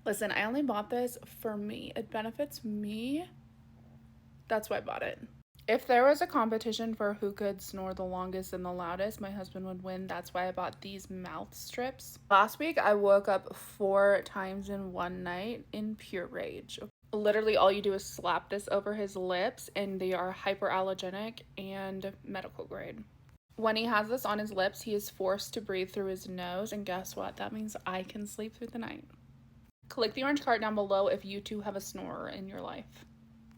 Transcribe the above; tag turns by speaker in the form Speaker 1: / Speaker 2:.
Speaker 1: Listen, I only bought this for me. It benefits me. That's why I bought it. If there was a competition for who could snore the longest and the loudest, my husband would win. That's why I bought these mouth strips. Last week, I woke up 4 times in one night in pure rage. Literally, all you do is slap this over his lips, and they are hyperallergenic and medical grade. When he has this on his lips, he is forced to breathe through his nose, and guess what? That means I can sleep through the night. Click the orange card down below if you too have a snorer in your life.